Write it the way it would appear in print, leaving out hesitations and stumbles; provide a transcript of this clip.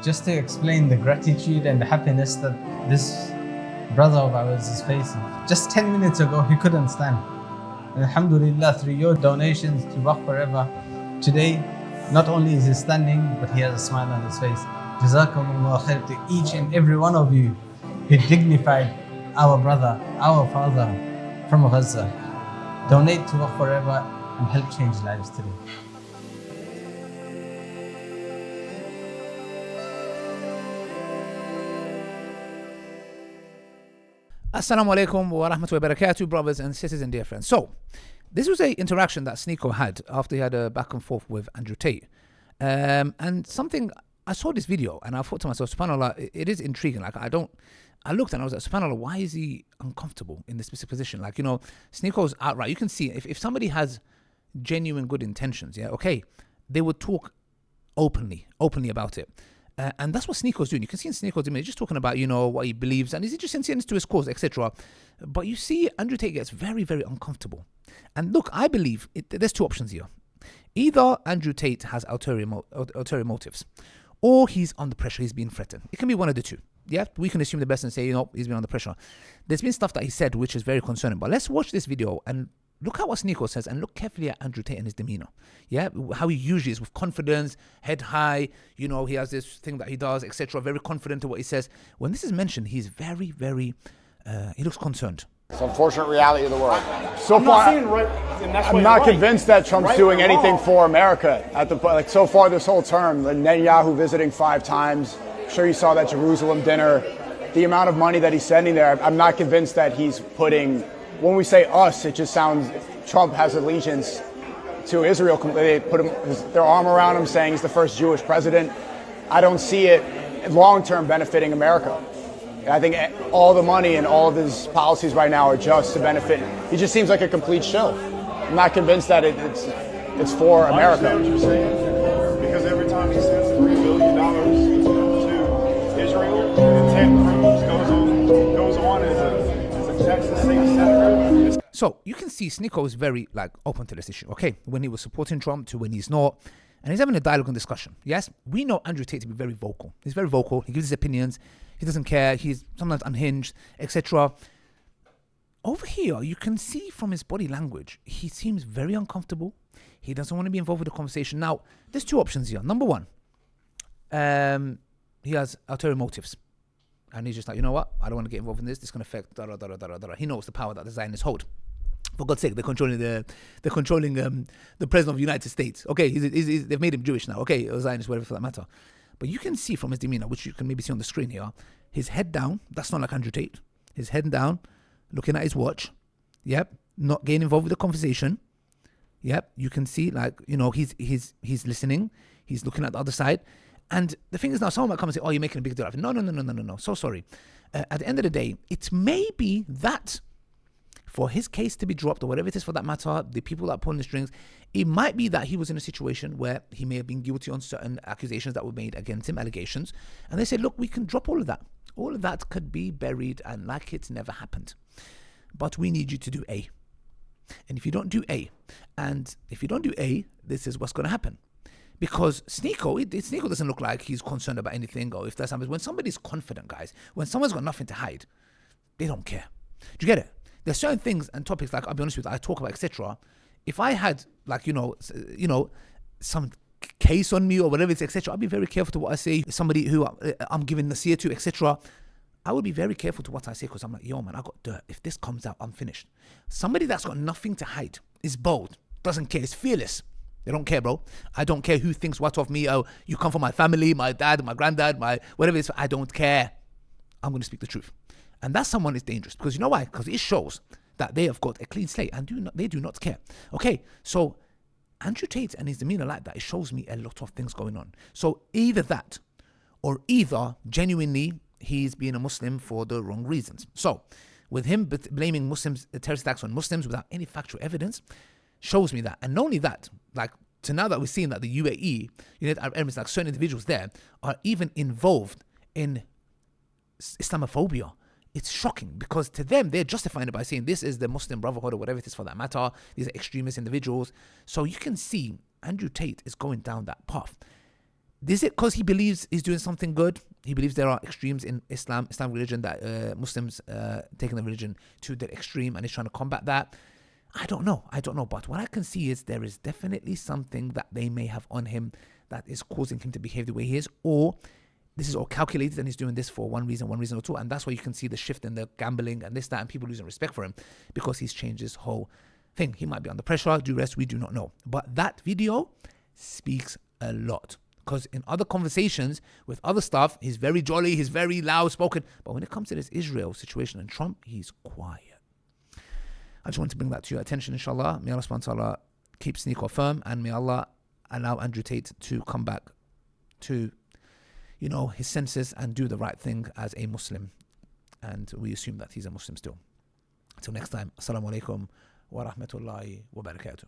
just to explain the gratitude and the happiness that this brother of ours is facing. Just 10 minutes ago, he couldn't stand. And alhamdulillah, through your donations to Dawah Forever, today, not only is he standing, but he has a smile on his face. Jazakumullah khair to each and every one of you who dignified our brother, our father from Gaza. Donate to Dawah Forever and help change lives today. Assalamu alaikum wa rahmatullahi wa barakatuh, brothers and sisters and dear friends. So, this was an interaction that Sneako had after he had a back and forth with Andrew Tate. And something, I saw this video and I thought to myself, subhanAllah, it is intriguing. Like, I looked and I was like, subhanAllah, why is he uncomfortable in this specific position? Like, Sneako's outright. You can see if somebody has genuine good intentions, yeah, okay, they would talk openly about it. And that's what Sneako's doing. You can see in Sneako's image, just talking about, what he believes, and is he just sincere to his cause, etc. But you see, Andrew Tate gets very, very uncomfortable. And look, I believe there's two options here. Either Andrew Tate has ulterior motives, or he's under pressure, he's being threatened. It can be one of the two. Yeah, we can assume the best and say, he's been under pressure. There's been stuff that he said which is very concerning. But let's watch this video and look at what Sneako says and look carefully at Andrew Tate and his demeanor. Yeah, how he usually is with confidence, head high. He has this thing that he does, etc. Very confident in what he says. When this is mentioned, he's very, very, he looks concerned. It's an unfortunate reality of the world. So I'm far, I'm not convinced that Trump's doing anything for America. So far this whole term, Netanyahu visiting 5 times. I'm sure you saw that Jerusalem dinner. The amount of money that he's sending there, I'm not convinced that he's putting. When we say us, it just sounds Trump has allegiance to Israel. They put their arm around him, saying he's the first Jewish president. I don't see it long-term benefiting America. I think all the money and all of his policies right now are just to benefit. He just seems like a complete shill. I'm not convinced that it's for America. I understand what you're saying, because every time he sends $3 billion to Israel, and Ted Cruz goes on as a Texas state senator. So you can see Sneako is very open to this issue. Okay, when he was supporting Trump to when he's not, and he's having a dialogue and discussion. Yes, we know Andrew Tate to be very vocal. He's very vocal. He gives his opinions. He doesn't care. He's sometimes unhinged, etc. Over here, you can see from his body language, he seems very uncomfortable. He doesn't want to be involved with the conversation. Now, there's two options here. Number one, he has ulterior motives. And he's just like, you know what? I don't want to get involved in this. This can affect He knows the power that the Zionists hold. For God's sake, they're controlling the president of the United States. Okay, they've made him Jewish now. Okay, or Zionist, whatever for that matter. But you can see from his demeanor, which you can maybe see on the screen here, his head down. That's not like Andrew Tate. His head down, looking at his watch. Yep, not getting involved with the conversation. Yep, you can see he's listening. He's looking at the other side. And the thing is now, someone might come and say, "Oh, you're making a big deal out of it." No. So sorry. At the end of the day, it may be that for his case to be dropped, or whatever it is for that matter, the people that are pulling the strings, it might be that he was in a situation where he may have been guilty on certain accusations that were made against him, allegations, and they said, look, we can drop all of that. All of that could be buried and like it's never happened. But we need you to do A. And if you don't do A, this is what's going to happen. Because Sneako doesn't look like he's concerned about anything, or if that's happening. When somebody's confident, guys, when someone's got nothing to hide, they don't care. Do you get it? There's certain things and topics, like I'll be honest with you, I talk about, etc. If I had some case on me or whatever it's, etc., I'd be very careful to what I say. Somebody who I'm giving the seer to, etc., I would be very careful to what I say, because I'm like, yo man, I got dirt. If this comes out, I'm finished. Somebody that's got nothing to hide is bold, doesn't care, is fearless. They don't care, bro. I don't care who thinks what of me. Oh, you come from my family, my dad, my granddad, my whatever it is. I don't care. I'm going to speak the truth. And that someone is dangerous, because you know why? Because it shows that they have got a clean slate and they do not care. Okay, so Andrew Tate and his demeanor like that, it shows me a lot of things going on. So either that, or either genuinely he's being a Muslim for the wrong reasons. So with him blaming Muslims, terrorist attacks on Muslims without any factual evidence, shows me that. And not only that, to now that we're seeing that the UAE, United Arab Emirates, certain individuals there are even involved in Islamophobia. It's shocking, because to them, they're justifying it by saying this is the Muslim Brotherhood, or whatever it is for that matter. These are extremist individuals. So you can see Andrew Tate is going down that path. Is it because he believes he's doing something good? He believes there are extremes in Islam religion, that Muslims taking the religion to the extreme, and he's trying to combat that. I don't know. But what I can see is there is definitely something that they may have on him that is causing him to behave the way he is, or this is all calculated and he's doing this for one reason or two. And that's why you can see the shift in the gambling and this, that, and people losing respect for him because he's changed his whole thing. He might be under pressure, duress, we do not know. But that video speaks a lot. Because in other conversations with other stuff, he's very jolly, he's very loud spoken. But when it comes to this Israel situation and Trump, he's quiet. I just want to bring that to your attention, inshallah. May Allah subhanahu wa ta'ala keep Sneako firm, and may Allah allow Andrew Tate to come back to, his senses and do the right thing as a Muslim. And we assume that he's a Muslim still. Until next time, Assalamu alaikum wa rahmatullahi wa barakatuh.